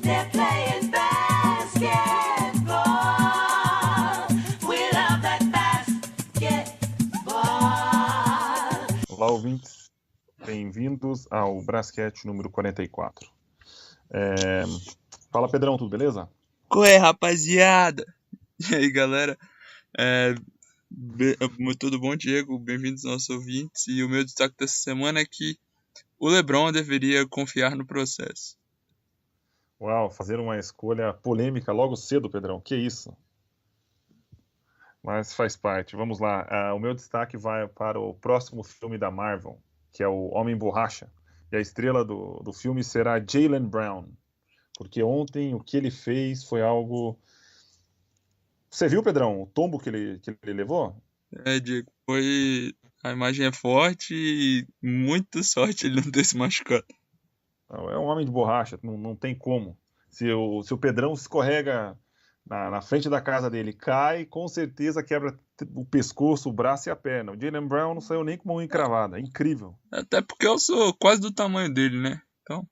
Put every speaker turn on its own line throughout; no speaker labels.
They're playing basketball. We love that basketball.
Olá, ouvintes. Bem-vindos ao Brasquete número 44. Fala, Pedrão, tudo beleza?
Qual é, rapaziada? E aí, galera? Tudo bom, Diego? Bem-vindos aos nossos ouvintes. E o meu destaque dessa semana é que o LeBron deveria confiar no processo.
Uau, fazer uma escolha polêmica logo cedo, Pedrão. Que isso? Mas faz parte. Vamos lá. O meu destaque vai para o próximo filme da Marvel, que é o Homem-Borracha. E a estrela do filme será Jaylen Brown. Porque ontem o que ele fez foi algo... Você viu, Pedrão, o tombo que ele levou?
Diego, a imagem é forte e muita sorte ele não ter se machucado.
É um homem de borracha, não tem como. Se o Pedrão escorrega na frente da casa dele, cai, com certeza quebra o pescoço, o braço e a perna. O Jaylen Brown não saiu nem com mão encravada. É incrível.
Até porque eu sou quase do tamanho dele, né? Então...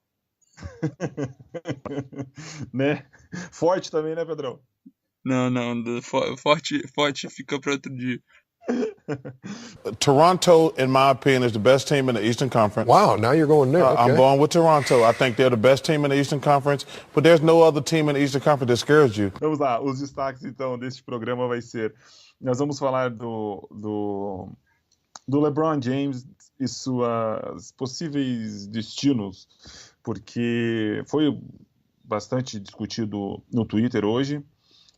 né? Forte também, né, Pedrão?
Não, forte fica para outro dia.
Toronto, in my opinion, is the best team in the Eastern Conference.
Wow, now you're going there. Okay.
I'm going with Toronto. I think they're the best team in the Eastern Conference, but there's no other team in the Eastern Conference that scares you.
Vamos lá, os destaques, então, deste programa vai ser... Nós vamos falar do LeBron James e suas possíveis destinos, porque foi bastante discutido no Twitter hoje.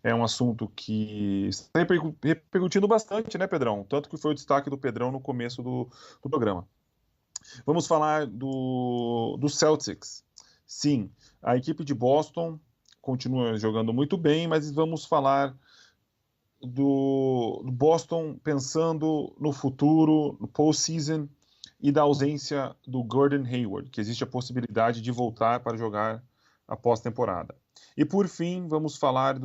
É um assunto que está repercutindo bastante, né, Pedrão? Tanto que foi o destaque do Pedrão no começo do programa. Vamos falar do Celtics. Sim, a equipe de Boston continua jogando muito bem, mas vamos falar do Boston pensando no futuro, no postseason, e da ausência do Gordon Hayward, que existe a possibilidade de voltar para jogar a pós-temporada. E por fim, vamos falar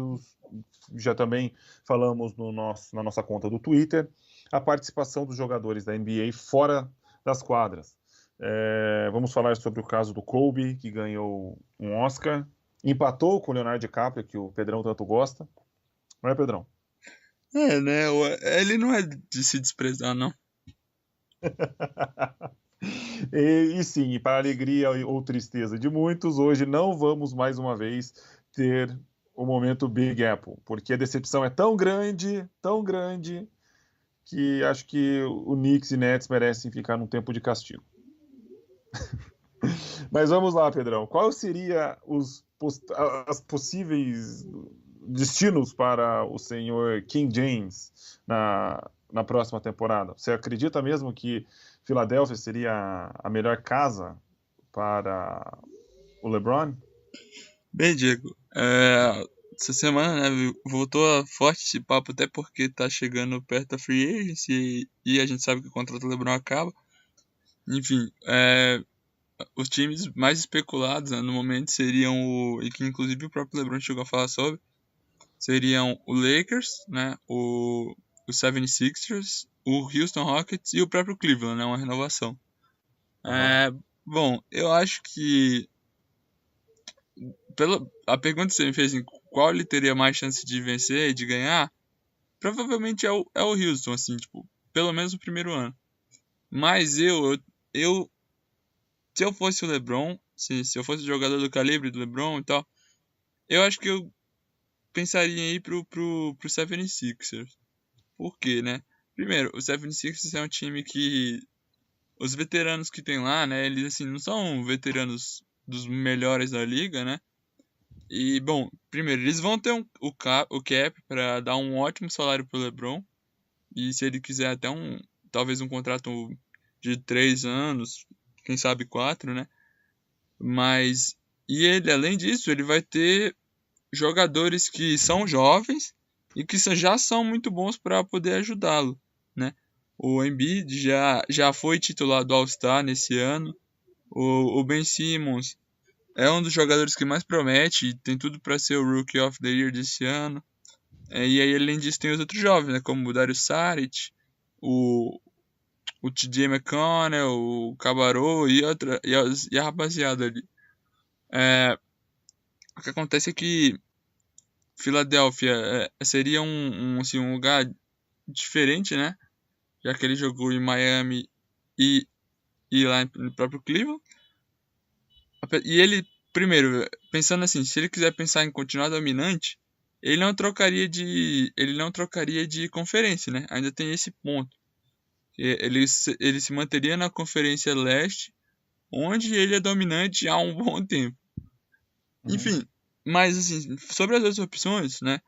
já também falamos na nossa conta do Twitter, a participação dos jogadores da NBA fora das quadras. Vamos falar sobre o caso do Kobe, que ganhou um Oscar, empatou com o Leonardo DiCaprio, que o Pedrão tanto gosta. Não é, Pedrão?
Né? Ele não é de se desprezar, não.
E sim, para alegria ou tristeza de muitos, hoje não vamos mais uma vez ter o momento Big Apple, porque a decepção é tão grande, que acho que o Knicks e Nets merecem ficar num tempo de castigo. Mas vamos lá, Pedrão. Qual seria os possíveis destinos para o senhor King James na próxima temporada? Você acredita mesmo que Filadélfia seria a melhor casa para o LeBron?
Bem, Diego, essa semana, né, voltou forte esse papo, até porque tá chegando perto da Free Agency e a gente sabe que o contrato do LeBron acaba. Enfim, os times mais especulados, né, no momento seriam e que inclusive o próprio LeBron chegou a falar sobre, seriam o Lakers, né, o 76ers, o Houston Rockets e o próprio Cleveland, né, uma renovação. Bom, eu acho que a pergunta que você me fez em qual ele teria mais chance de vencer e de ganhar, provavelmente é o Houston, assim, tipo, pelo menos o primeiro ano. Mas se eu fosse o LeBron, se eu fosse jogador do calibre do LeBron e tal, eu acho que eu pensaria em ir pro 76ers. Por quê, né? Primeiro, o 76ers é um time que os veteranos que tem lá, né, eles assim não são veteranos dos melhores da liga, né? E, bom, primeiro, eles vão ter o cap para dar um ótimo salário pro LeBron. E se ele quiser até talvez um contrato de 3 anos, quem sabe 4, né? Mas, e ele, além disso, ele vai ter jogadores que são jovens e que já são muito bons para poder ajudá-lo, né? O Embiid já foi titular do All-Star nesse ano. O Ben Simmons é um dos jogadores que mais promete e tem tudo para ser o Rookie of the Year desse ano. E aí, além disso, tem os outros jovens, né? Como o Dario Saric, o TJ McConnell, o Cabarrot e a rapaziada ali. O que acontece é que Filadélfia seria assim, um lugar diferente, né? Já que ele jogou em Miami e lá no próprio Cleveland. E ele, primeiro, pensando assim, se ele quiser pensar em continuar dominante, ele não trocaria de conferência, né? Ainda tem esse ponto. Ele se manteria na Conferência Leste, onde ele é dominante há um bom tempo. Enfim, mas assim, sobre as outras opções, né?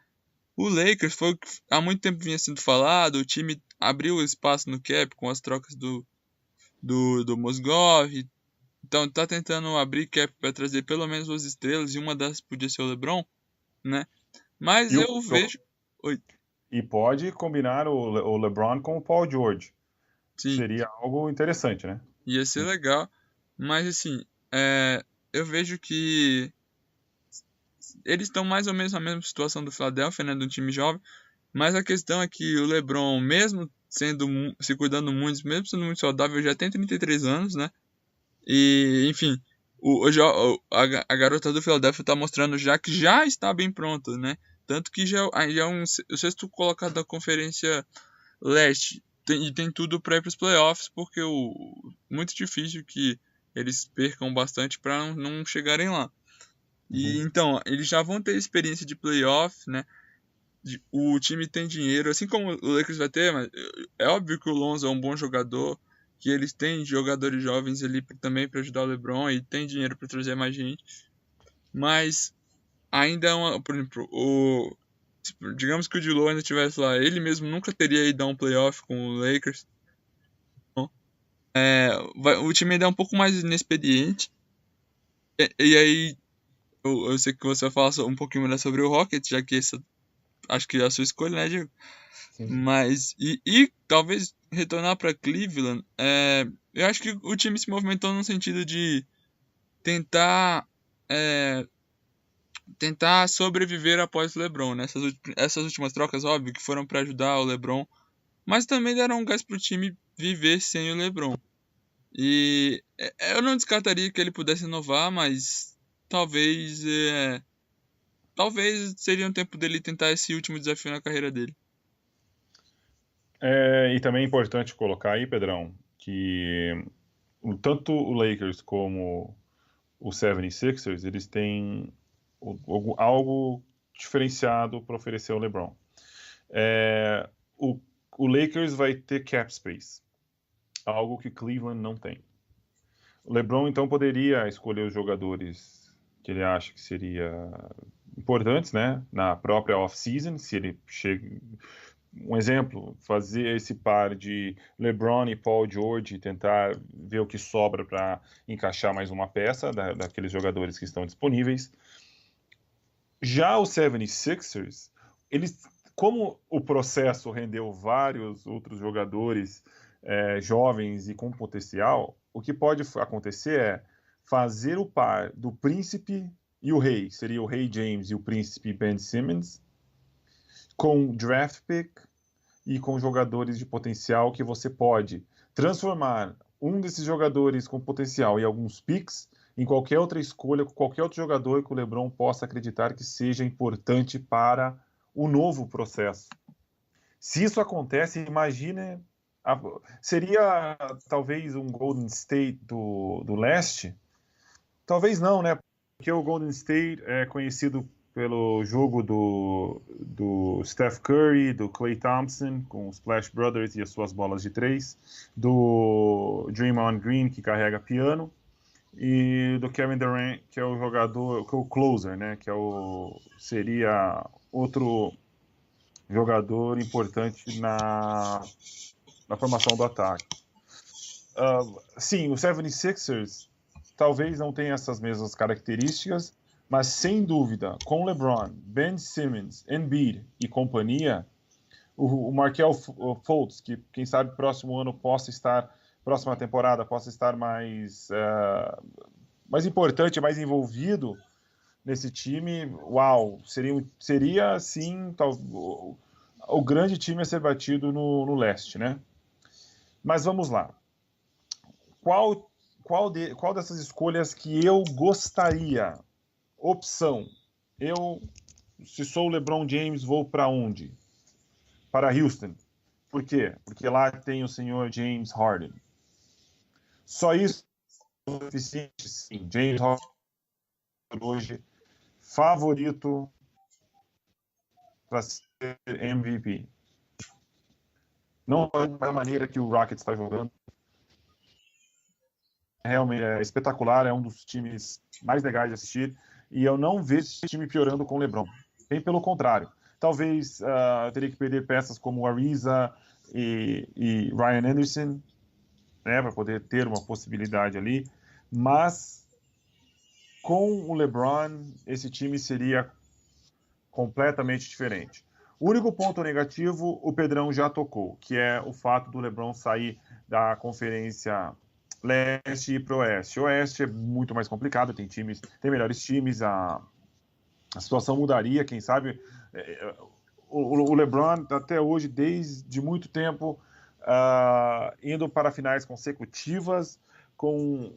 O Lakers foi o que há muito tempo vinha sendo falado, o time abriu espaço no cap com as trocas do Mozgov, então tá tentando abrir cap para trazer pelo menos 2 estrelas, e uma das podia ser o LeBron, né? Mas
E
eu vejo... Oi,
E pode combinar o LeBron com o Paul George.
sim,
Seria algo interessante, né?
ia ser legal, mas assim, eu vejo que eles estão mais ou menos na mesma situação do Philadelphia, né, do time jovem, mas a questão é que o LeBron, mesmo se cuidando muito, mesmo sendo muito saudável, já tem 33 anos, né? E, enfim, a garota do Philadelphia está mostrando já que já está bem pronta, né? Tanto que já é o sexto colocado da Conferência Leste e tem tudo para ir para os playoffs, porque muito difícil que eles percam bastante para não chegarem lá. E então, eles já vão ter experiência de playoff, né? O time tem dinheiro, assim como o Lakers vai ter, mas é óbvio que o Lonzo é um bom jogador, que eles têm jogadores jovens ali também para ajudar o LeBron e tem dinheiro para trazer mais gente. Mas ainda por exemplo, digamos que o D'Lo ainda estivesse lá, ele mesmo nunca teria ido a um playoff com o Lakers. Então, o time ainda é um pouco mais inexperiente. E aí, eu sei que você vai falar um pouquinho melhor sobre o Rockets, já que acho que é a sua escolha, né, Diego?
Sim.
Mas, e talvez retornar para Cleveland, eu acho que o time se movimentou no sentido de tentar sobreviver após o LeBron, né? Essas últimas trocas, óbvio, que foram para ajudar o LeBron, mas também deram um gás pro time viver sem o LeBron. E eu não descartaria que ele pudesse inovar, mas talvez seria um tempo dele tentar esse último desafio na carreira dele.
E também é importante colocar aí, Pedrão, que tanto o Lakers como o 76ers, eles têm algo diferenciado para oferecer ao LeBron. O Lakers vai ter cap space, algo que Cleveland não tem. O LeBron, então, poderia escolher os jogadores que ele acha que seria importantes, né, na própria off-season, se ele chega... Um exemplo, fazer esse par de LeBron e Paul George, tentar ver o que sobra para encaixar mais uma peça daqueles jogadores que estão disponíveis. Já os 76ers, como o processo rendeu vários outros jogadores jovens e com potencial, o que pode acontecer é fazer o par do príncipe e o rei, seria o rei James e o príncipe Ben Simmons, com draft pick e com jogadores de potencial que você pode transformar um desses jogadores com potencial e alguns picks em qualquer outra escolha, com qualquer outro jogador que o LeBron possa acreditar que seja importante para o novo processo. Se isso acontece, imagine, seria talvez um Golden State do leste? Talvez não, né? Porque o Golden State é conhecido pelo jogo do Steph Curry, do Klay Thompson, com os Splash Brothers e as suas bolas de 3, do Draymond Green, que carrega piano, e do Kevin Durant, que é o jogador, que é o closer, né? Que seria outro jogador importante na formação do ataque. Sim, o 76ers talvez não tenha essas mesmas características, mas sem dúvida, com LeBron, Ben Simmons, Embiid e companhia, o Markelle Fultz, que quem sabe próxima temporada possa estar mais importante, mais envolvido nesse time, uau, seria sim o grande time a ser batido no leste, né? Mas vamos lá. Qual dessas escolhas que eu gostaria? Opção se sou o LeBron James, vou para onde? Para Houston. Por quê? Porque lá tem o senhor James Harden. Só isso é suficiente? Sim. James Harden hoje favorito para ser MVP. Não da maneira que o Rockets está jogando. Realmente é espetacular, é um dos times mais legais de assistir. E eu não vejo esse time piorando com o LeBron. Bem pelo contrário. Talvez teria que perder peças como Ariza e Ryan Anderson, né, para poder ter uma possibilidade ali. Mas com o LeBron, esse time seria completamente diferente. O único ponto negativo, o Pedrão já tocou, que é o fato do LeBron sair da conferência leste e ir para o oeste. O oeste é muito mais complicado, tem melhores times, a situação mudaria, quem sabe. O LeBron, até hoje, desde muito tempo, indo para finais consecutivas, com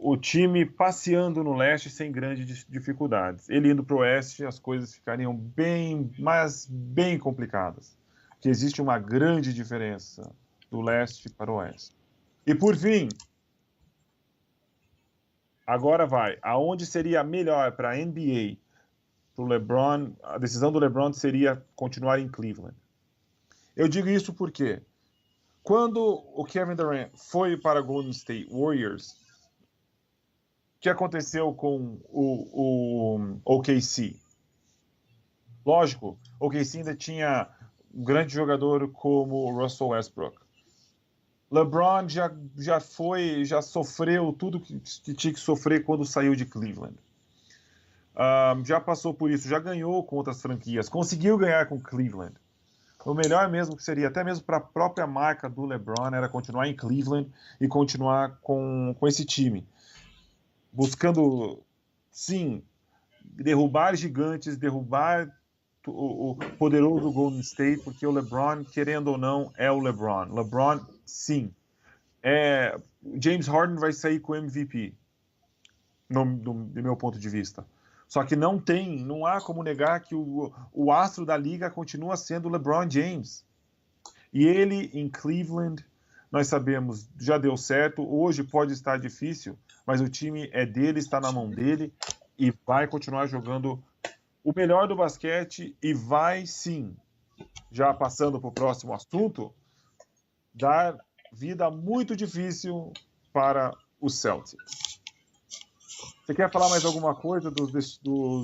o time passeando no leste sem grandes dificuldades. Ele indo para o oeste, as coisas ficariam bem complicadas. Porque existe uma grande diferença do leste para o oeste. E por fim, agora vai. Aonde seria melhor para a NBA, para o LeBron? A decisão do LeBron seria continuar em Cleveland. Eu digo isso porque quando o Kevin Durant foi para Golden State Warriors, o que aconteceu com o OKC? Lógico, o OKC ainda tinha um grande jogador como o Russell Westbrook. LeBron já sofreu tudo que tinha que sofrer quando saiu de Cleveland. Já passou por isso, já ganhou com outras franquias, conseguiu ganhar com Cleveland. O melhor mesmo que seria, até mesmo para a própria marca do LeBron, era continuar em Cleveland e continuar com esse time. Buscando, sim, derrubar gigantes, derrubar o poderoso Golden State, porque o LeBron, querendo ou não, é o LeBron. LeBron, sim. James Harden vai sair com MVP, do meu ponto de vista. Só que não há como negar que o astro da liga continua sendo o LeBron James. E ele, em Cleveland, nós sabemos, já deu certo. Hoje pode estar difícil, mas o time é dele, está na mão dele e vai continuar jogando o melhor do basquete e vai, sim, já passando para o próximo assunto, dar vida muito difícil para os Celtics. Você quer falar mais alguma coisa dos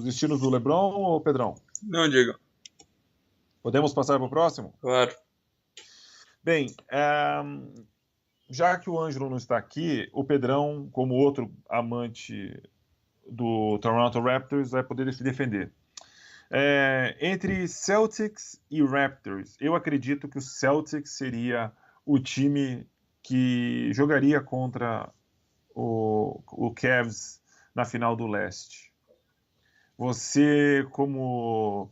destinos do LeBron ou Pedrão?
Não, Diego.
Podemos passar para o próximo?
Claro.
Bem, já que o Ângelo não está aqui, o Pedrão, como outro amante do Toronto Raptors, vai poder se defender. Entre Celtics e Raptors, eu acredito que o Celtics seria o time que jogaria contra o Cavs na final do leste. Você, como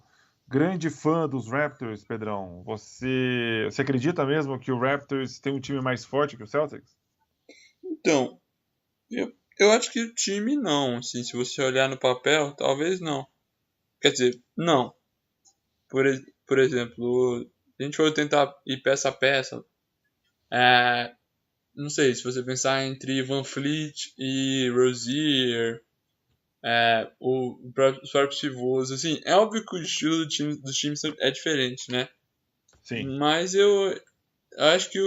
grande fã dos Raptors, Pedrão, você acredita mesmo que o Raptors tem um time mais forte que o Celtics?
Então, eu acho que o time não, assim, se você olhar no papel, talvez não. Quer dizer, não. Por exemplo, se a gente for tentar ir peça a peça, não sei, se você pensar entre Van Fleet e Rozier, os próprios pivôs, assim, é óbvio que o estilo dos times é diferente, né?
Sim.
Mas eu acho que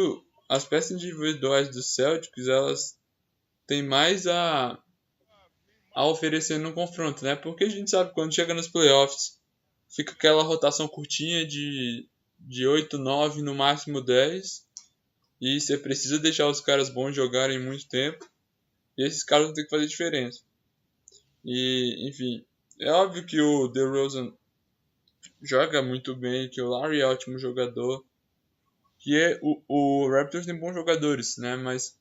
as peças individuais dos Celtics, elas têm mais a oferecer no confronto, né? Porque a gente sabe que quando chega nos playoffs, fica aquela rotação curtinha de 8, 9, no máximo 10. E você precisa deixar os caras bons jogarem muito tempo. E esses caras vão ter que fazer diferença. E, enfim, é óbvio que o DeRozan joga muito bem, que o Larry é ótimo jogador. Que o Raptors tem bons jogadores, né? Mas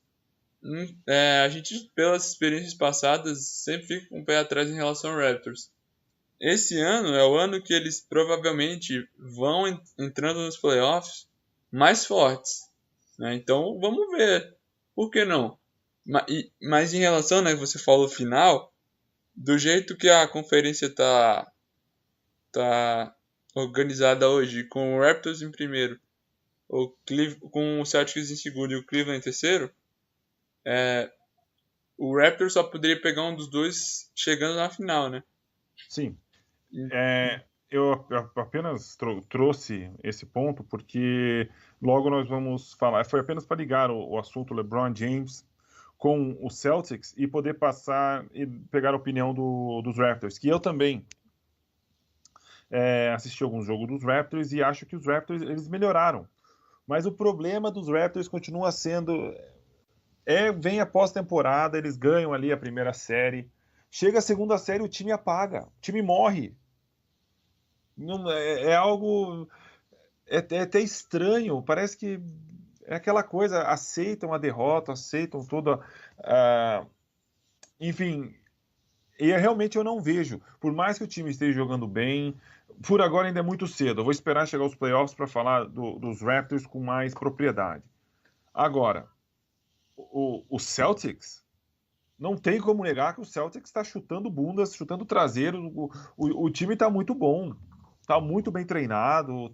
a gente, pelas experiências passadas, sempre fica com o pé atrás em relação ao Raptors. Esse ano é o ano que eles provavelmente vão entrando nos playoffs mais fortes, né? Então vamos ver, por que não? Mas em relação, né, que você falou final, do jeito que a conferência está tá organizada hoje com o Raptors em primeiro, com o Celtics em segundo e o Cleveland em terceiro, o Raptors só poderia pegar um dos dois chegando na final, né?
Sim.
E-
Eu apenas trouxe esse ponto porque logo nós vamos falar. Foi apenas para ligar o assunto LeBron James com o Celtics e poder passar e pegar a opinião dos Raptors, que eu também assisti alguns jogos dos Raptors e acho que os Raptors eles melhoraram. Mas o problema dos Raptors continua sendo vem a pós-temporada, eles ganham ali a primeira série, chega a segunda série, o time apaga, o time morre. Não, é algo até estranho, parece que é aquela coisa, aceitam a derrota, aceitam toda. Enfim, e realmente eu não vejo, por mais que o time esteja jogando bem, por agora ainda é muito cedo. Eu vou esperar chegar os playoffs para falar dos Raptors com mais propriedade. Agora, o Celtics, não tem como negar que o Celtics está chutando bundas, chutando traseiros. O time está muito bom, está muito bem treinado,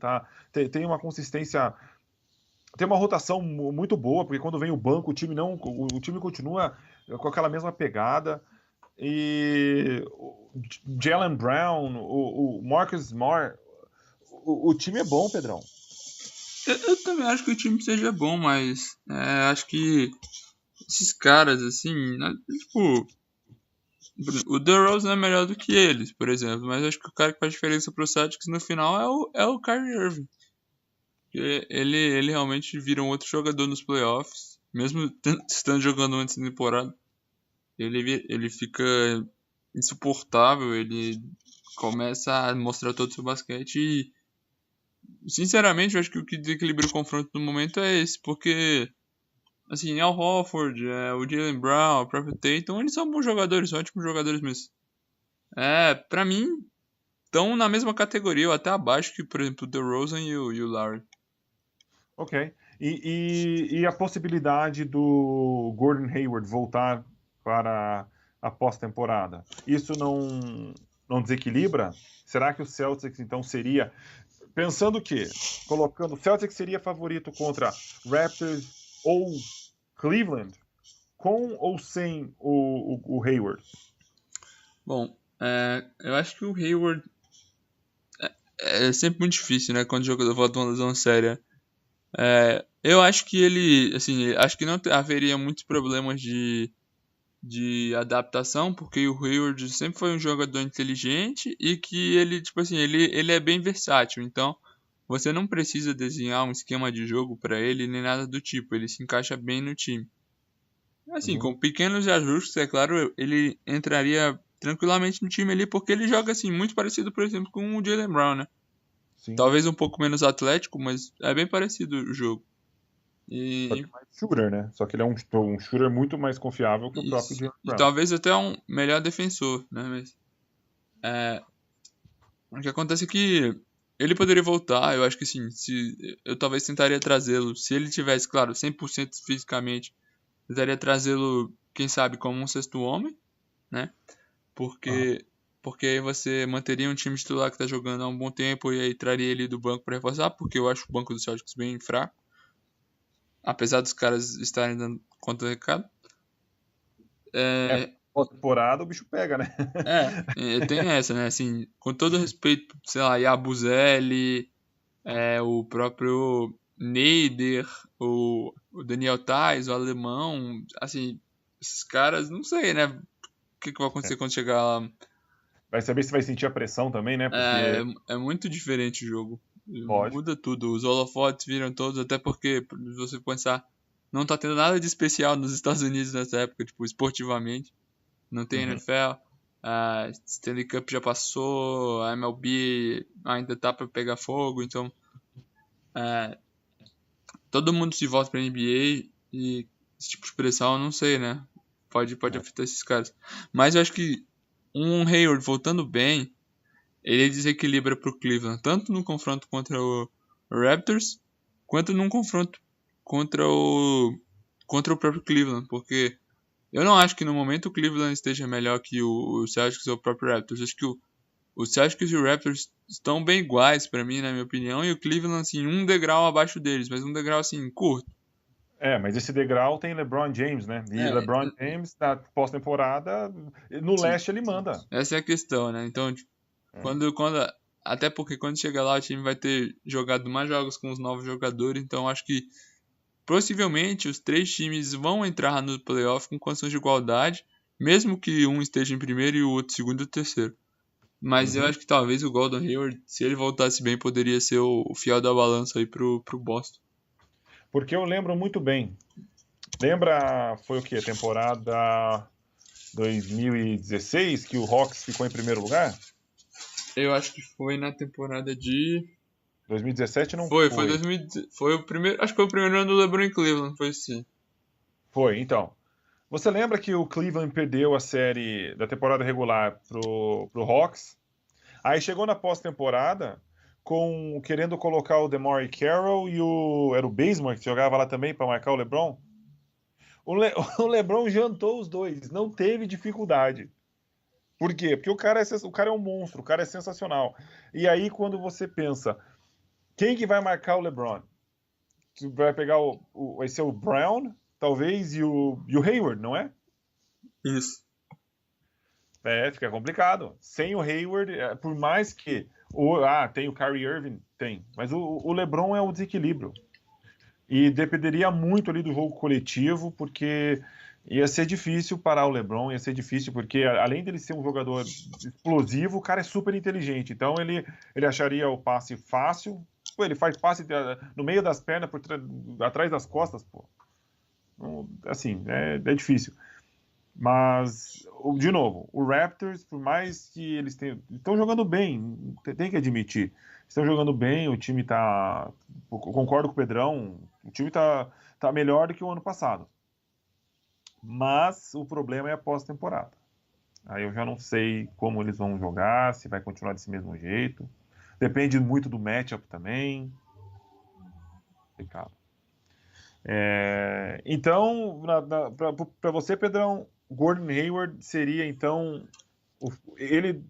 tem uma consistência, tem uma rotação muito boa, porque quando vem o banco, o time continua com aquela mesma pegada. E o Jaylen Brown, o Marcus Smart, o time é bom, Pedrão.
Eu também acho que o time seja bom, mas acho que esses caras, assim, né, tipo, o DeRozan é melhor do que eles, por exemplo, mas acho que o cara que faz diferença pro Celtics no final é o Kyrie Irving. Ele realmente vira um outro jogador nos playoffs, mesmo estando jogando antes da temporada. Ele fica insuportável, ele começa a mostrar todo o seu basquete e, sinceramente, eu acho que o que desequilibra o confronto no momento é esse, porque, assim, Al Horford, o Jaylen Brown, o próprio Tatum, eles são bons jogadores, são ótimos jogadores mesmo. Pra mim, estão na mesma categoria, ou até abaixo que, por exemplo, o DeRozan e o Lowry.
Ok. E a possibilidade do Gordon Hayward voltar para a pós-temporada, isso não desequilibra? Será que o Celtics então seria, pensando que, colocando, o Celtics seria favorito contra Raptors ou Cleveland, com ou sem o Hayward?
Bom, eu acho que o Hayward é sempre muito difícil, né, quando o jogador volta uma lesão séria. Eu acho que ele, assim, acho que não haveria muitos problemas de adaptação, porque o Hayward sempre foi um jogador inteligente e que ele, tipo assim, ele é bem versátil, então você não precisa desenhar um esquema de jogo para ele nem nada do tipo, ele se encaixa bem no time. Assim, com pequenos ajustes, é claro, ele entraria tranquilamente no time ali, porque ele joga assim muito parecido, por exemplo, com o Jaylen Brown, né?
Sim.
Talvez um pouco menos atlético, mas é bem parecido o jogo.
Só que mais shooter, né? Só que ele é um shooter muito mais confiável que o próprio
Isso.
Jaylen
E
Brown.
talvez até um melhor defensor, né? Mas o que acontece é que ele poderia voltar, eu acho que sim. Eu talvez tentaria trazê-lo, se ele tivesse, claro, 100% fisicamente, tentaria trazê-lo, quem sabe, como um sexto homem, né? Porque aí você manteria um time titular que tá jogando há um bom tempo e aí traria ele do banco para reforçar, porque eu acho o banco do Celtics bem fraco. Apesar dos caras estarem dando conta do recado.
Pós-temporada o bicho pega, né?
Tem essa, né? Assim, com todo respeito, sei lá, Yabusele, o próprio Neider, o Daniel Tais, o alemão, assim, esses caras, não sei, né? O que vai acontecer quando chegar lá.
Vai saber se vai sentir a pressão também, né? Porque,
É muito diferente o jogo.
lógico.
Muda tudo. Os holofotes viram todos, até porque, se você pensar, não tá tendo nada de especial nos Estados Unidos nessa época, tipo, esportivamente. Não tem NFL, a Stanley Cup já passou, a MLB ainda tá pra pegar fogo, então todo mundo se volta pra NBA e esse tipo de pressão, eu não sei, né? Pode afetar esses caras. Mas eu acho que um Hayward voltando bem, ele desequilibra pro Cleveland, tanto no confronto contra o Raptors, quanto num confronto contra o próprio Cleveland, porque eu não acho que no momento o Cleveland esteja melhor que o Celtics ou o próprio Raptors. Acho que o Celtics e o Raptors estão bem iguais pra mim, na minha opinião, e o Cleveland, assim, um degrau abaixo deles, mas um degrau, assim, curto.
Mas esse degrau tem LeBron James, né? E LeBron James, na pós-temporada, no
Sim.
leste ele manda.
Essa é a questão, né? Então, tipo, até porque quando chegar lá o time vai ter jogado mais jogos com os novos jogadores, então acho que possivelmente os 3 times vão entrar no playoff com condições de igualdade, mesmo que um esteja em primeiro e o outro segundo e terceiro. Mas eu acho que talvez o Gordon Hayward, se ele voltasse bem, poderia ser o fiel da balança aí pro Boston.
Porque eu lembro muito bem. Lembra, foi o quê? Temporada 2016, que o Hawks ficou em primeiro lugar?
Eu acho que foi na temporada de...
2017 não
Foi
foi.
2000, foi o primeiro, acho que foi o primeiro ano do LeBron em Cleveland, foi sim.
Foi, então. Você lembra que o Cleveland perdeu a série da temporada regular pro Hawks? Aí chegou na pós-temporada querendo colocar o DeMar Carroll e era o Bazemore que jogava lá também para marcar o LeBron. O LeBron jantou os dois, não teve dificuldade. Por quê? Porque o cara é um monstro, o cara é sensacional. E aí quando você pensa, quem que vai marcar o LeBron? Vai pegar vai ser o Brown, talvez, e o Hayward, não é?
Isso.
Fica complicado. Sem o Hayward, por mais que tem o Kyrie Irving, tem, mas o LeBron é o desequilíbrio. E dependeria muito ali do jogo coletivo, porque ia ser difícil parar o LeBron, ia ser difícil, porque além dele ser um jogador explosivo, o cara é super inteligente. Então ele acharia o passe fácil. Pô, ele faz passe no meio das pernas, atrás das costas, pô. Assim, é difícil. Mas, de novo, o Raptors, por mais que eles estão jogando bem, tem que admitir. Estão jogando bem, o time tá. Concordo com o Pedrão, o time tá melhor do que o ano passado. Mas o problema é a pós-temporada. Aí eu já não sei como eles vão jogar, se vai continuar desse mesmo jeito. Depende muito do matchup também. Complicado. Então, para você, Pedrão, Gordon Hayward seria, então, ele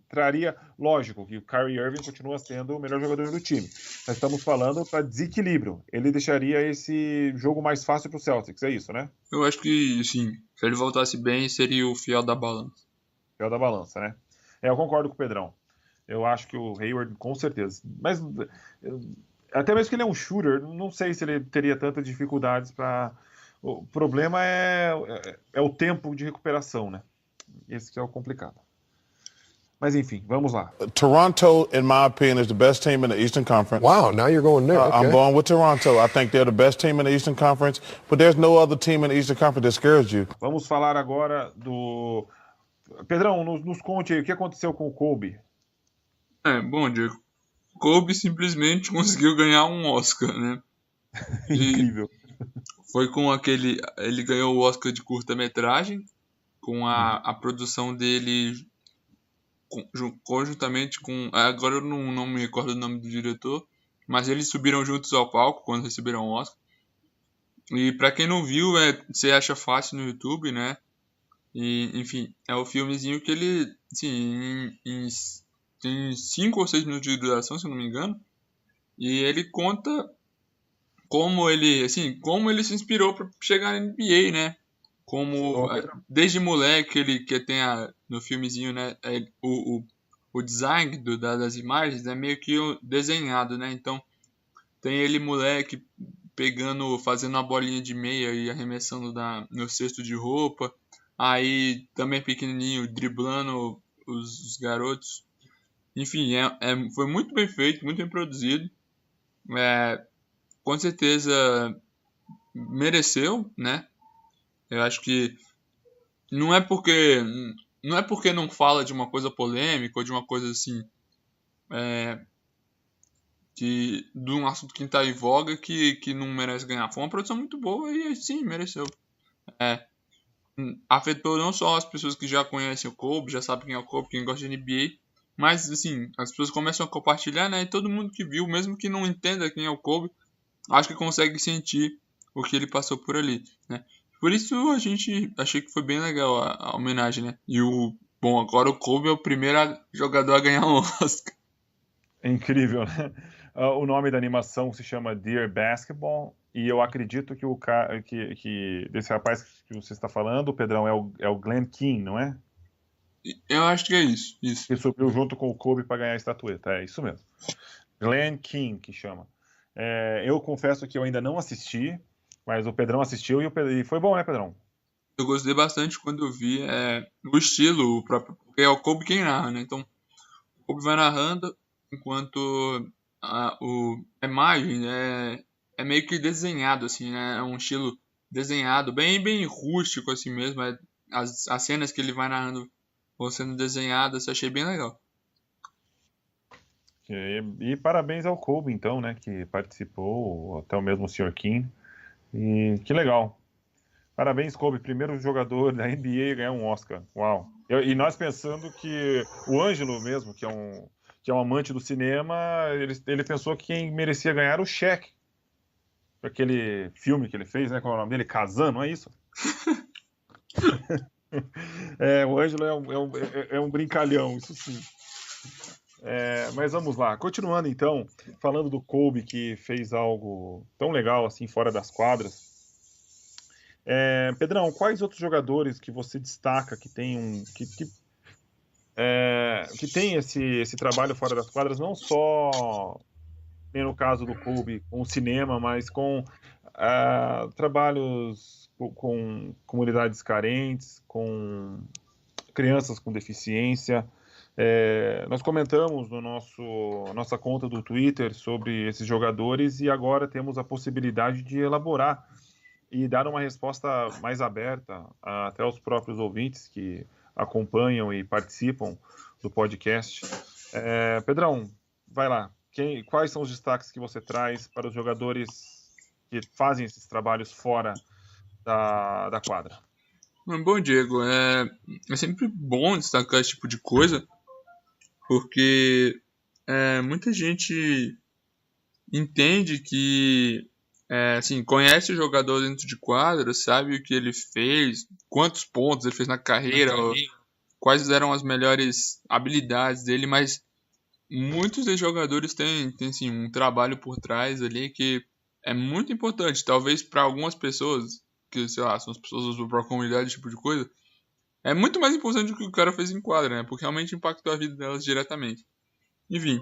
traria, lógico, que o Kyrie Irving continua sendo o melhor jogador do time. Nós estamos falando para desequilíbrio. Ele deixaria esse jogo mais fácil para o Celtics, é isso, né?
Eu acho que, sim, se ele voltasse bem, seria o fiel da balança.
Fiel da balança, né? Eu concordo com o Pedrão. Eu acho que o Hayward, com certeza. Mas até mesmo que ele é um shooter, não sei se ele teria tantas dificuldades para... O problema é o tempo de recuperação, né? Esse que é o complicado. Mas enfim, vamos lá.
Toronto, in my opinion, is the best team in the Eastern Conference.
Wow, now you're going there. Okay.
I'm going with Toronto. I think they're the best team in the Eastern Conference, but there's no other team in the Eastern Conference that scares you.
Vamos falar agora do... Pedrão, nos conte aí, o que aconteceu com o Kobe?
Bom, Diego, Kobe simplesmente conseguiu ganhar um Oscar, né?
Incrível.
Foi com ele ganhou o Oscar de curta-metragem, com a produção dele conjuntamente com... Agora eu não me recordo o nome do diretor, mas eles subiram juntos ao palco quando receberam o Oscar. E pra quem não viu, você acha fácil no YouTube, né? E, enfim, é o filmezinho que ele, assim, tem 5 ou 6 minutos de duração, se eu não me engano. E ele conta como ele se inspirou para chegar na NBA, né? Como desde moleque que tem no filmezinho, né? O design das imagens é meio que desenhado, né? Então tem ele moleque fazendo uma bolinha de meia e arremessando no cesto de roupa. Aí também pequenininho driblando os garotos. Enfim, foi muito bem feito, muito bem produzido. Com certeza mereceu, né? Eu acho que não é porque não fala de uma coisa polêmica ou de uma coisa assim de um assunto que está em voga que não merece ganhar. Foi uma produção muito boa e sim, mereceu. Afetou não só as pessoas que já conhecem o Kobe, já sabem quem é o Kobe, quem gosta de NBA, mas assim, as pessoas começam a compartilhar, né? E todo mundo que viu, mesmo que não entenda quem é o Kobe, acho que consegue sentir o que ele passou por ali, né? Por isso achei que foi bem legal a homenagem, né? E bom, agora o Kobe é o primeiro jogador a ganhar um Oscar.
É incrível, né? O nome da animação se chama Dear Basketball, e eu acredito que que desse rapaz que você está falando, o Pedrão, é o Glenn Keane, não é?
Eu acho que é isso, isso.
Que subiu junto com o Kobe para ganhar a estatueta. É isso mesmo. Glenn Keane, que chama. Eu confesso que eu ainda não assisti, mas o Pedrão assistiu e foi bom, né, Pedrão?
Eu gostei bastante quando eu vi o estilo, o próprio, porque é o Kobe quem narra, né? Então, o Kobe vai narrando, enquanto a imagem é meio que desenhado, assim, né? É um estilo desenhado, bem, bem rústico, assim mesmo. As cenas que ele vai narrando vão sendo desenhadas, eu achei bem legal.
E parabéns ao Kobe, então, né, que participou, até o mesmo Sr. Keane. E que legal. Parabéns, Kobe, primeiro jogador da NBA a ganhar um Oscar. Uau. E nós pensando que o Ângelo mesmo, que é um amante do cinema, ele pensou que quem merecia ganhar era o Shaq. Aquele filme que ele fez, né? Qual é o nome dele? Kazan, não é isso? O Ângelo é um brincalhão, isso sim. Mas vamos lá. Continuando então, falando do Kobe que fez algo tão legal assim fora das quadras. Pedrão, quais outros jogadores que você destaca que tem que tem esse trabalho fora das quadras, não só no caso do Kobe com o cinema, mas com trabalhos com comunidades carentes, com crianças com deficiência. Nós comentamos no nossa conta do Twitter sobre esses jogadores e agora temos a possibilidade de elaborar e dar uma resposta mais aberta até aos próprios ouvintes que acompanham e participam do podcast. Pedrão, vai lá. Quais são os destaques que você traz para os jogadores que fazem esses trabalhos fora da quadra?
Bom, Diego, é sempre bom destacar esse tipo de coisa, porque muita gente entende que, assim, conhece o jogador dentro de quadra, sabe o que ele fez, quantos pontos ele fez na carreira, quais eram as melhores habilidades dele, mas muitos dos jogadores têm assim, um trabalho por trás ali que é muito importante. Talvez para algumas pessoas, que sei lá, são as pessoas da comunidade, esse tipo de coisa, é muito mais importante do que o cara fez em quadra, né? Porque realmente impactou a vida delas diretamente. Enfim,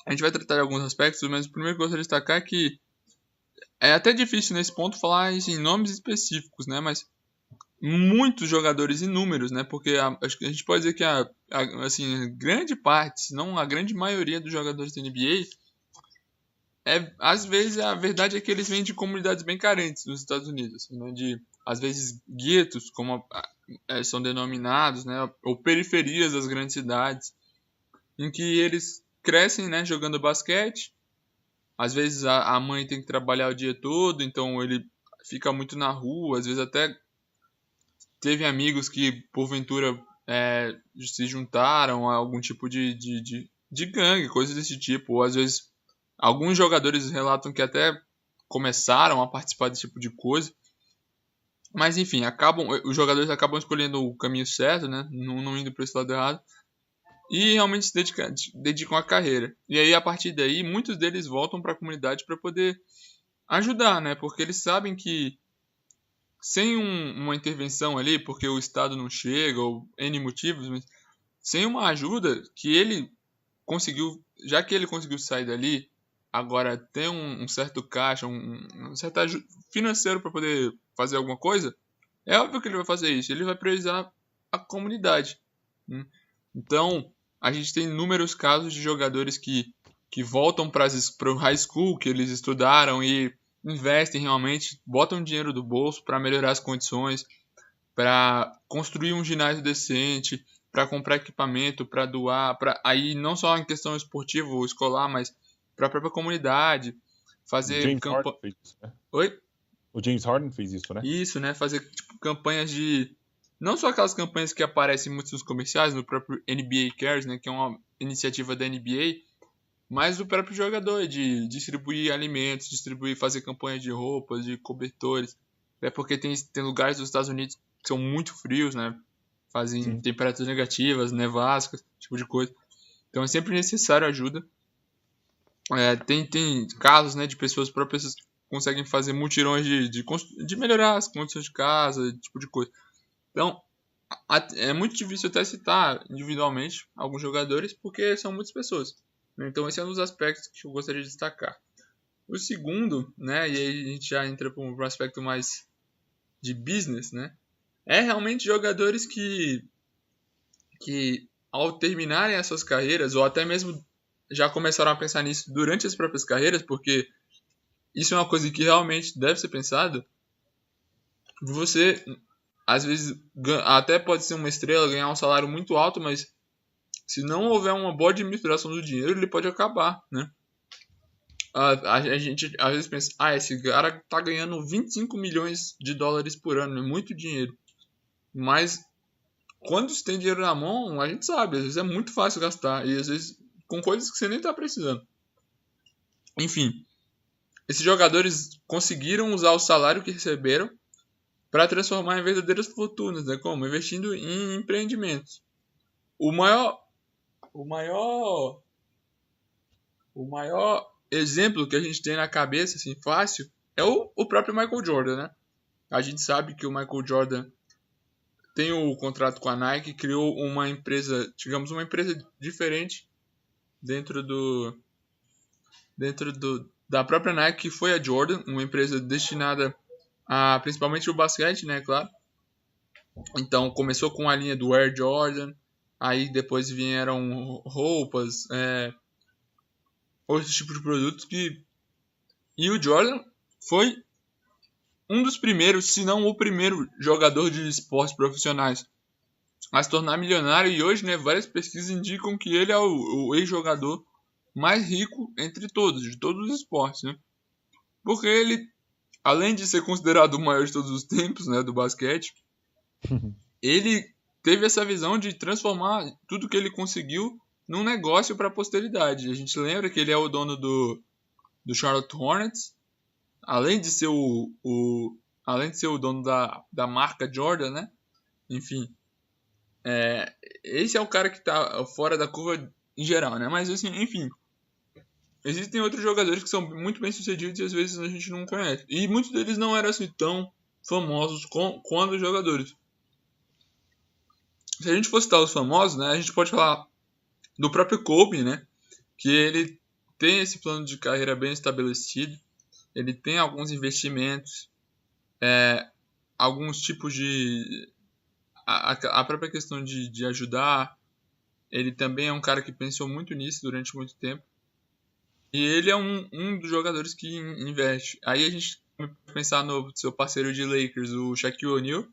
a gente vai tratar de alguns aspectos, mas o primeiro que eu gostaria de destacar é que é até difícil nesse ponto falar em nomes específicos, né? Mas muitos jogadores e números, né? Porque acho que a gente pode dizer que assim, grande parte, se não a grande maioria dos jogadores da NBA, às vezes a verdade é que eles vêm de comunidades bem carentes nos Estados Unidos, assim, né? De às vezes guetos, como são denominados, né? Ou periferias das grandes cidades, em que eles crescem, né? Jogando basquete. Às vezes a mãe tem que trabalhar o dia todo, então ele fica muito na rua, às vezes até teve amigos que, porventura, se juntaram a algum tipo de gangue, coisas desse tipo. Ou, às vezes, alguns jogadores relatam que até começaram a participar desse tipo de coisa. Mas, enfim, os jogadores acabam escolhendo o caminho certo, né? Não indo para esse lado errado. E realmente se dedicam à carreira. E aí, a partir daí, muitos deles voltam para a comunidade para poder ajudar, né? Porque eles sabem que sem uma intervenção ali, porque o Estado não chega, ou N motivos, mas sem uma ajuda que ele conseguiu, já que ele conseguiu sair dali, agora tem um certo caixa, um certo financeiro para poder fazer alguma coisa, é óbvio que ele vai fazer isso, ele vai priorizar a comunidade. Né? Então, a gente tem inúmeros casos de jogadores que voltam para o high school que eles estudaram e investem realmente, botam dinheiro do bolso para melhorar as condições, para construir um ginásio decente, para comprar equipamento, para doar, aí não só em questão esportiva ou escolar, mas para a própria comunidade, fazer
James Harden fez isso, né?
Oi?
O James Harden fez isso, né?
Isso, né? Fazer tipo, campanhas de não só aquelas campanhas que aparecem muito nos comerciais, no próprio NBA Cares, né, que é uma iniciativa da NBA, mas o próprio jogador, de distribuir alimentos, fazer campanha de roupas, de cobertores. É porque tem lugares dos Estados Unidos que são muito frios, né? fazem
Sim.
temperaturas negativas, nevascas, esse tipo de coisa. Então é sempre necessário ajuda. Tem casos, né, de pessoas próprias que conseguem fazer mutirões de melhorar as condições de casa, esse tipo de coisa. Então, é muito difícil até citar individualmente alguns jogadores, porque são muitas pessoas. Né? Então, esse é um dos aspectos que eu gostaria de destacar. O segundo, né, e aí a gente já entra para um aspecto mais de business, né, é realmente jogadores que ao terminarem as suas carreiras, ou até mesmo já começaram a pensar nisso durante as próprias carreiras, porque isso é uma coisa que realmente deve ser pensado. Você, às vezes, até pode ser uma estrela, ganhar um salário muito alto, mas se não houver uma boa administração do dinheiro, ele pode acabar, né? A gente às vezes pensa, esse cara tá ganhando 25 milhões de dólares por ano, é muito dinheiro. Mas quando você tem dinheiro na mão, a gente sabe, às vezes é muito fácil gastar, e às vezes com coisas que você nem tá precisando. Enfim, esses jogadores conseguiram usar o salário que receberam para transformar em verdadeiras fortunas, né? Como? Investindo em empreendimentos. O maior exemplo que a gente tem na cabeça, assim, fácil, é o próprio Michael Jordan, né? A gente sabe que o Michael Jordan tem o contrato com a Nike, criou uma empresa, digamos, uma empresa diferente dentro da própria Nike, que foi a Jordan, uma empresa destinada a principalmente o basquete, né, claro. Então começou com a linha do Air Jordan, aí depois vieram roupas, outros tipos de produtos e o Jordan foi um dos primeiros, se não o primeiro jogador de esportes profissionais a se tornar milionário, e hoje, né, várias pesquisas indicam que ele é o ex-jogador mais rico entre todos, de todos os esportes, né? Porque ele, além de ser considerado o maior de todos os tempos, né, do basquete, ele teve essa visão de transformar tudo que ele conseguiu num negócio para a posteridade. A gente lembra que ele é o dono do Charlotte Hornets, além de ser além de ser o dono da marca Jordan, né? Enfim, esse é o cara que está fora da curva em geral, né? Mas assim, enfim, existem outros jogadores que são muito bem sucedidos e às vezes a gente não conhece. E muitos deles não eram assim tão famosos quanto os jogadores. Se a gente for citar os famosos, né, a gente pode falar do próprio Kobe, né, que ele tem esse plano de carreira bem estabelecido, ele tem alguns investimentos, alguns tipos de... A própria questão de ajudar, ele também é um cara que pensou muito nisso durante muito tempo. E ele é um dos jogadores que investe. Aí a gente pode pensar no seu parceiro de Lakers, o Shaquille O'Neal,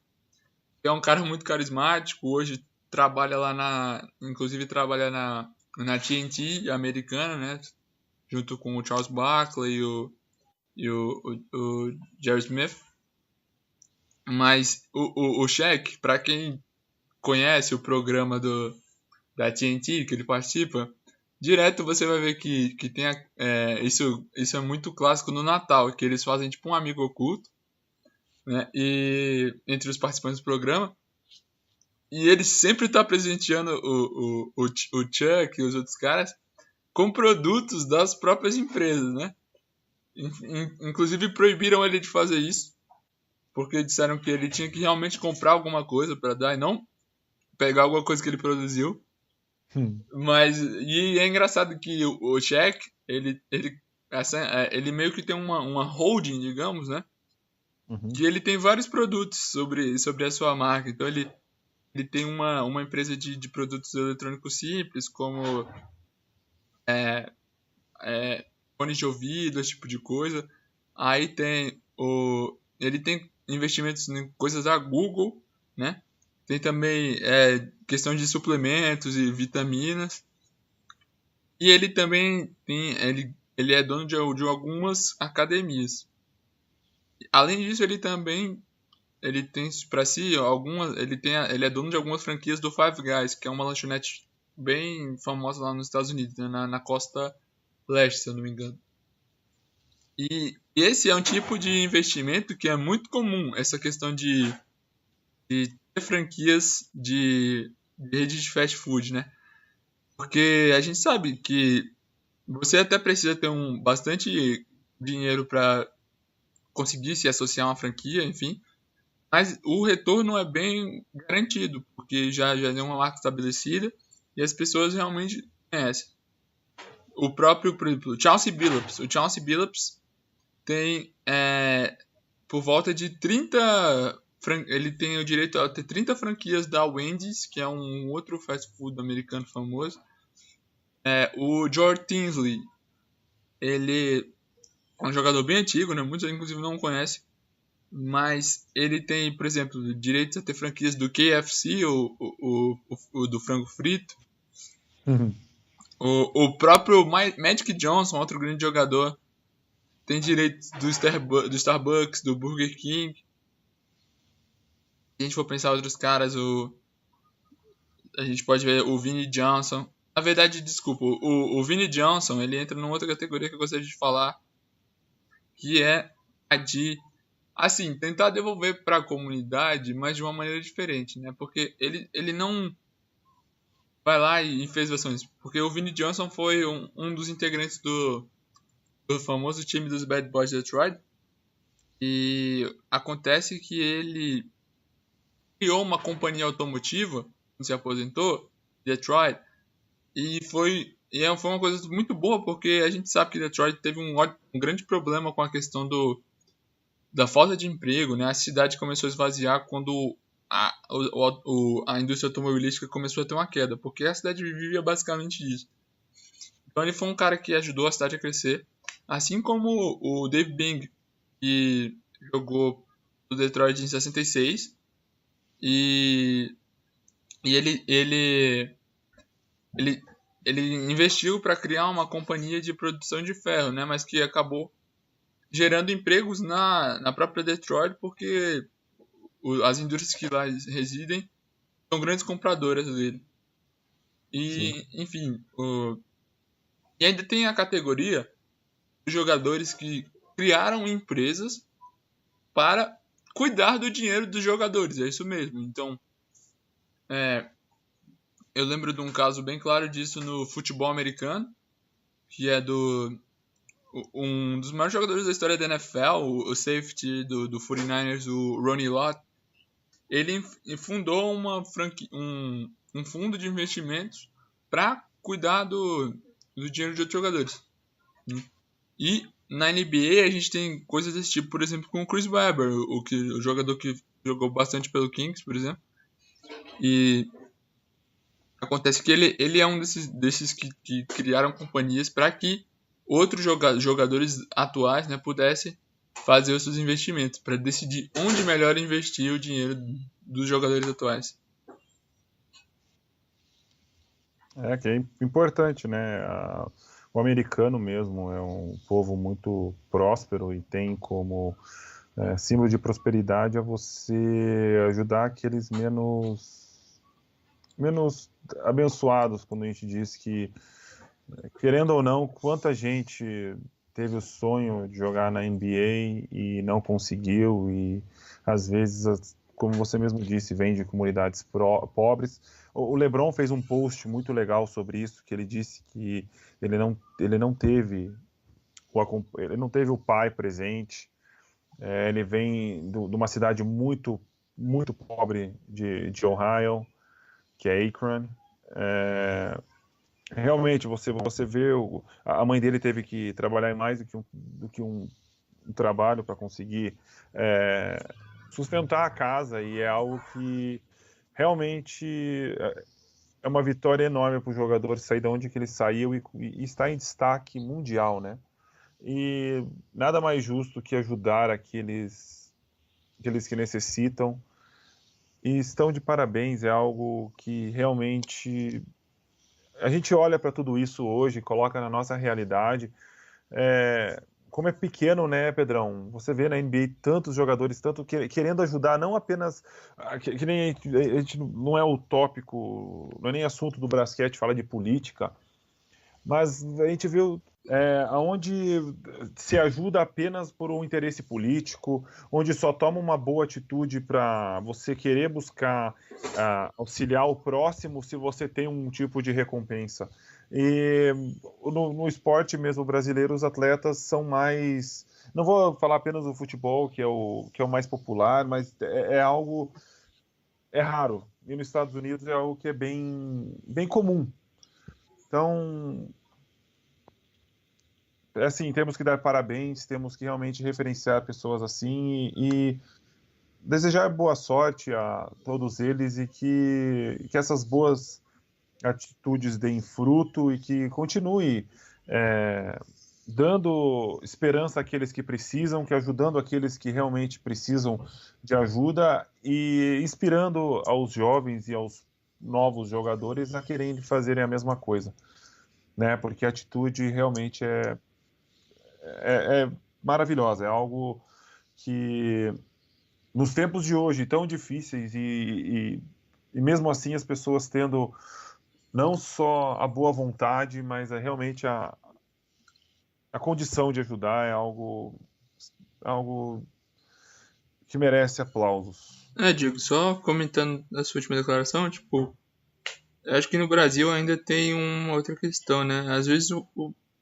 que é um cara muito carismático, hoje trabalha lá inclusive trabalha na TNT americana, né, junto com o Charles Barkley e o Jerry Smith. Mas o Shaq, para quem conhece o programa da TNT que ele participa, direto você vai ver que tem isso é muito clássico no Natal, que eles fazem tipo um amigo oculto, né, e entre os participantes do programa, e ele sempre tá presenteando o Chuck e os outros caras com produtos das próprias empresas, né? Inclusive proibiram ele de fazer isso, porque disseram que ele tinha que realmente comprar alguma coisa para dar e não pegar alguma coisa que ele produziu. Mas e é engraçado que o Shaq, ele meio que tem uma holding, digamos, né? Que ele tem vários produtos sobre a sua marca. Então ele tem uma empresa de produtos eletrônicos simples, como fones de ouvido, esse tipo de coisa. Aí ele tem investimentos em coisas da Google, né? Tem também questão de suplementos e vitaminas. E ele também ele é dono de algumas academias. Além disso, ele tem para si ele é dono de algumas franquias do Five Guys, que é uma lanchonete bem famosa lá nos Estados Unidos, né? na costa leste, se eu não me engano. E esse é um tipo de investimento que é muito comum, essa questão de ter franquias de rede de fast food, né? Porque a gente sabe que você até precisa ter bastante dinheiro para conseguir se associar a uma franquia, enfim. Mas o retorno é bem garantido, porque já é uma marca estabelecida e as pessoas realmente conhecem. O próprio, por exemplo, Chauncey Billups. O Chauncey Billups tem por volta de 30. Ele tem o direito a ter 30 franquias da Wendy's, que é um outro fast food americano famoso. O George Tinsley, ele é um jogador bem antigo, né? Muitos inclusive não conhecem. Mas ele tem, por exemplo, direitos a ter franquias do KFC, o do frango frito. O próprio Magic Johnson, outro grande jogador, tem direitos do Starbucks, do Burger King. Se a gente for pensar outros caras, a gente pode ver o Vinnie Johnson. Na verdade, desculpa, o Vinnie Johnson, ele entra numa outra categoria que eu gostaria de falar, que é a de, assim, tentar devolver para a comunidade, mas de uma maneira diferente, né? Porque ele não vai lá e fez versões. Porque o Vinnie Johnson foi um dos integrantes do famoso time dos Bad Boys de Detroit. E acontece que ele criou uma companhia automotiva, quando se aposentou, Detroit, e foi uma coisa muito boa, porque a gente sabe que Detroit teve um grande problema com a questão da falta de emprego, né? A cidade começou a esvaziar quando a indústria automobilística começou a ter uma queda, porque a cidade vivia basicamente disso. Então ele foi um cara que ajudou a cidade a crescer, assim como o Dave Bing, que jogou no Detroit em 66, e ele investiu para criar uma companhia de produção de ferro, né? Mas que acabou gerando empregos na própria Detroit, porque as indústrias que lá residem são grandes compradoras dele. E, enfim, e ainda tem a categoria dos jogadores que criaram empresas para cuidar do dinheiro dos jogadores, é isso mesmo. Então, eu lembro de um caso bem claro disso no futebol americano, que é um dos maiores jogadores da história da NFL, o safety do 49ers, o Ronnie Lott. Ele fundou um fundo de investimentos para cuidar do dinheiro de outros jogadores. E na NBA a gente tem coisas desse tipo, por exemplo, com o Chris Webber, o jogador que jogou bastante pelo Kings, por exemplo. E acontece que ele é um desses que criaram companhias para que outros jogadores atuais, né, pudessem fazer os seus investimentos, para decidir onde melhor investir o dinheiro dos jogadores atuais.
Que é importante, né? O americano mesmo é um povo muito próspero e tem como símbolo de prosperidade a você ajudar aqueles menos abençoados, quando a gente diz que, querendo ou não, quanta gente teve o sonho de jogar na NBA e não conseguiu, e às vezes, como você mesmo disse, vem de comunidades pobres. O LeBron fez um post muito legal sobre isso, que ele disse que ele não teve o pai presente. Ele vem de uma cidade muito, muito pobre de Ohio, que é Akron. Realmente, você vê, a mãe dele teve que trabalhar mais do que um trabalho para conseguir sustentar a casa, e é algo que realmente é uma vitória enorme para o jogador sair de onde que ele saiu e está em destaque mundial, né? E nada mais justo que ajudar aqueles que necessitam, e estão de parabéns. É algo que realmente a gente olha para tudo isso hoje, coloca na nossa realidade, como é pequeno, né, Pedrão? Você vê na NBA tantos jogadores, tanto querendo ajudar, não apenas, que nem a gente não é utópico, não é nem assunto do basquete falar de política, mas a gente vê onde se ajuda apenas por um interesse político, onde só toma uma boa atitude para você querer buscar auxiliar o próximo se você tem um tipo de recompensa. E no esporte mesmo brasileiro, os atletas são mais. Não vou falar apenas do futebol, que é o mais popular, mas é algo. É raro. E nos Estados Unidos é algo que é bem, bem comum. Então, assim, temos que dar parabéns, temos que realmente referenciar pessoas assim e desejar boa sorte a todos eles e que essas boas atitudes deem fruto e que continue é, dando esperança àqueles que precisam, que ajudando aqueles que realmente precisam de ajuda e inspirando aos jovens e aos novos jogadores a quererem fazerem a mesma coisa, né? Porque a atitude realmente é maravilhosa, é algo que nos tempos de hoje tão difíceis e mesmo assim as pessoas tendo não só a boa vontade, mas realmente a condição de ajudar é algo que merece aplausos.
Diego, só comentando a sua última declaração, tipo, eu acho que no Brasil ainda tem uma outra questão, né? Às vezes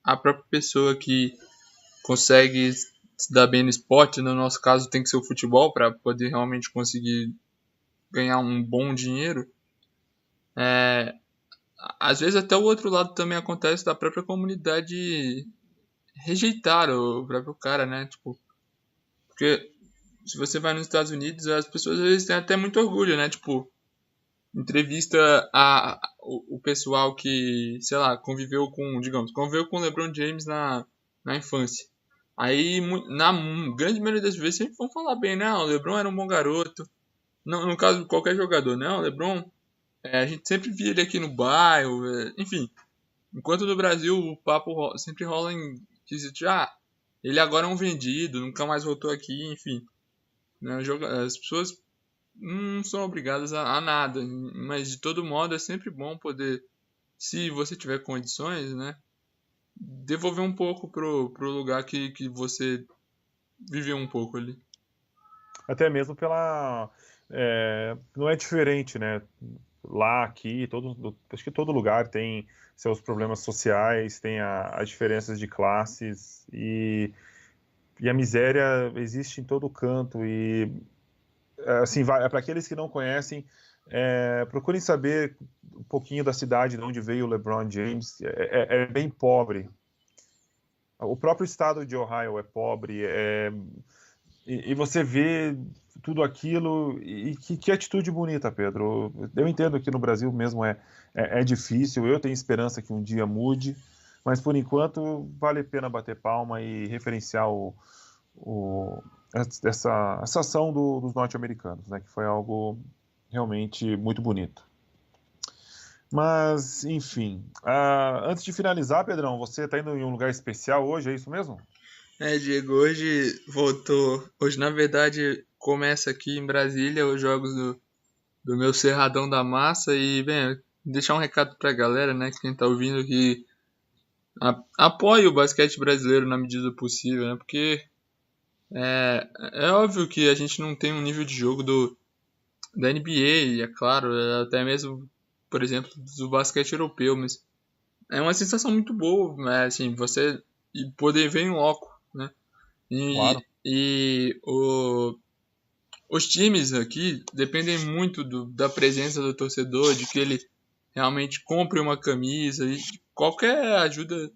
a própria pessoa que consegue se dar bem no esporte, no nosso caso tem que ser o futebol para poder realmente conseguir ganhar um bom dinheiro. Às vezes até o outro lado também acontece da própria comunidade rejeitar o próprio cara, né? Tipo, porque se você vai nos Estados Unidos, as pessoas às vezes têm até muito orgulho, né? Tipo, entrevista o pessoal que, sei lá, conviveu com o LeBron James na infância. Aí, na grande maioria das vezes, sempre vão falar bem, né? O LeBron era um bom garoto. Não, no caso de qualquer jogador, né? O LeBron, a gente sempre via ele aqui no bairro, enfim. Enquanto no Brasil o papo sempre rola em que ele agora é um vendido, nunca mais voltou aqui, enfim. Né? As pessoas não são obrigadas a nada, mas de todo modo é sempre bom poder, se você tiver condições, né, devolver um pouco pro lugar que você viveu um pouco ali.
Até mesmo não é diferente, né? Lá, aqui, acho que todo lugar tem seus problemas sociais, tem as diferenças de classes e a miséria existe em todo canto e assim, para aqueles que não conhecem, procurem saber um pouquinho da cidade de onde veio o LeBron James. É bem pobre. O próprio estado de Ohio é pobre. E você vê tudo aquilo e que atitude bonita, Pedro. Eu entendo que no Brasil mesmo é difícil. Eu tenho esperança que um dia mude, mas por enquanto vale a pena bater palma e referenciar essa ação dos norte-americanos, né, que foi algo realmente muito bonito. Mas, enfim, antes de finalizar, Pedrão, você está indo em um lugar especial hoje, é isso mesmo?
Diego, hoje voltou. Hoje, na verdade, começa aqui em Brasília os jogos do meu Cerradão da Massa. E, bem, deixar um recado pra galera, né? Quem tá ouvindo que apoie o basquete brasileiro na medida do possível, né? Porque é óbvio que a gente não tem um nível de jogo da NBA, é claro, até mesmo, por exemplo, do basquete europeu, mas é uma sensação muito boa, né? Assim, você poder ver em loco, né?
Claro.
Os times aqui dependem muito da presença do torcedor, de que ele realmente compre uma camisa e qualquer ajuda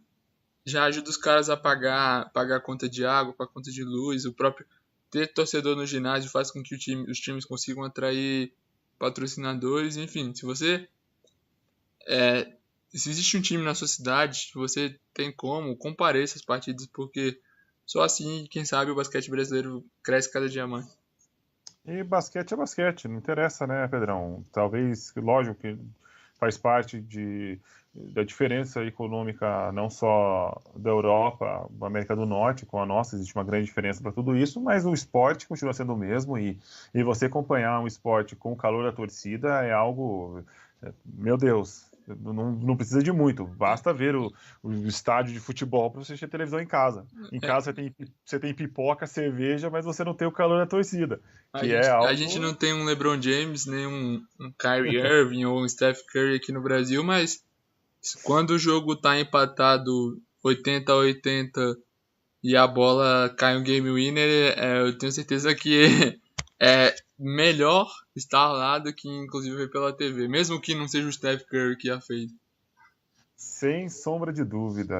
já ajuda os caras a pagar a conta de água, pagar a conta de luz, o próprio ter torcedor no ginásio faz com que os times consigam atrair patrocinadores, enfim, se existe um time na sua cidade, você tem como, compareça às partidas, porque só assim, quem sabe, o basquete brasileiro cresce cada dia mais.
E basquete é basquete, não interessa, né, Pedrão? Talvez, lógico que faz parte da diferença econômica não só da Europa, da América do Norte com a nossa, existe uma grande diferença para tudo isso, mas o esporte continua sendo o mesmo e você acompanhar um esporte com o calor da torcida é algo, meu Deus, Não precisa de muito, basta ver o estádio de futebol para você ter televisão em casa. Em casa você tem pipoca, cerveja, mas você não tem o calor da torcida, que é
A gente não
algo...
tem um LeBron James, nem um Kyrie Irving ou um Steph Curry aqui no Brasil, mas quando o jogo tá empatado 80-80 e a bola cai um game winner, eu tenho certeza que é melhor estar lá do que inclusive ver pela TV, mesmo que não seja o Steph Curry que a fez.
Sem sombra de dúvida.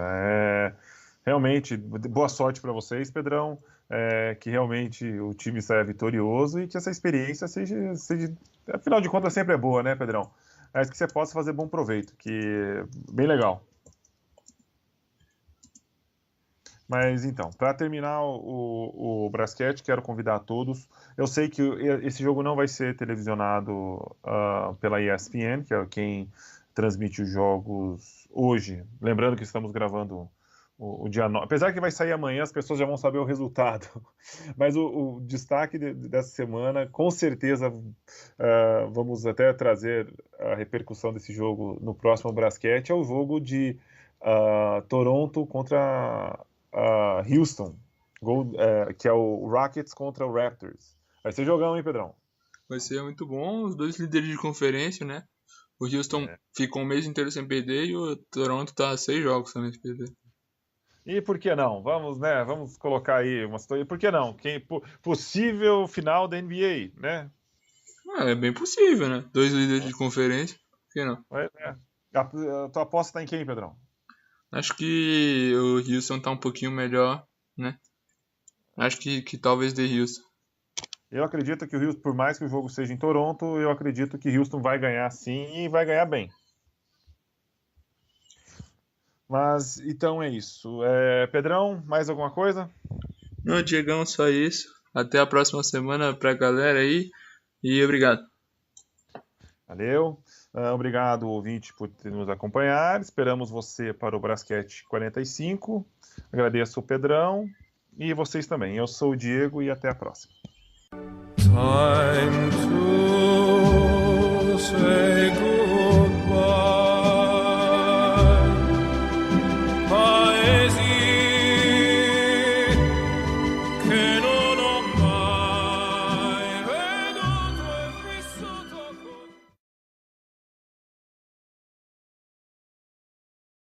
Realmente, boa sorte para vocês, Pedrão. Que realmente o time saia vitorioso e que essa experiência seja, afinal de contas, sempre é boa, né, Pedrão? Mas que você possa fazer bom proveito, que é bem legal. Mas então, para terminar o basquete, quero convidar a todos. Eu sei que esse jogo não vai ser televisionado pela ESPN, que é quem transmite os jogos hoje. Lembrando que estamos gravando o dia 9. Apesar que vai sair amanhã, as pessoas já vão saber o resultado. Mas o destaque dessa semana, com certeza, vamos até trazer a repercussão desse jogo no próximo basquete, é o jogo de Toronto contra Houston, que é o Rockets contra o Raptors. Vai ser jogão, hein, Pedrão?
Vai ser muito bom, os dois líderes de conferência, né? O Houston ficou um mês inteiro sem perder e o Toronto tá a 6 jogos sem perder.
E por que não? Vamos, né? Vamos colocar aí uma situação. Por que não? Possível final da NBA, né?
É bem possível, né? 2 líderes de conferência, por que não?
A tua aposta tá em quem, Pedrão?
Acho que o Houston tá um pouquinho melhor, né? Acho que talvez dê Houston.
Eu acredito que o Houston, por mais que o jogo seja em Toronto, eu acredito que Houston vai ganhar sim e vai ganhar bem. Mas então é isso. Pedrão, mais alguma coisa?
Não, Diegão, só isso. Até a próxima semana pra galera aí e obrigado.
Valeu. Obrigado, ouvinte, por nos acompanhar. Esperamos você para o Brasquete 45. Agradeço o Pedrão e vocês também. Eu sou o Diego e até a próxima.
Time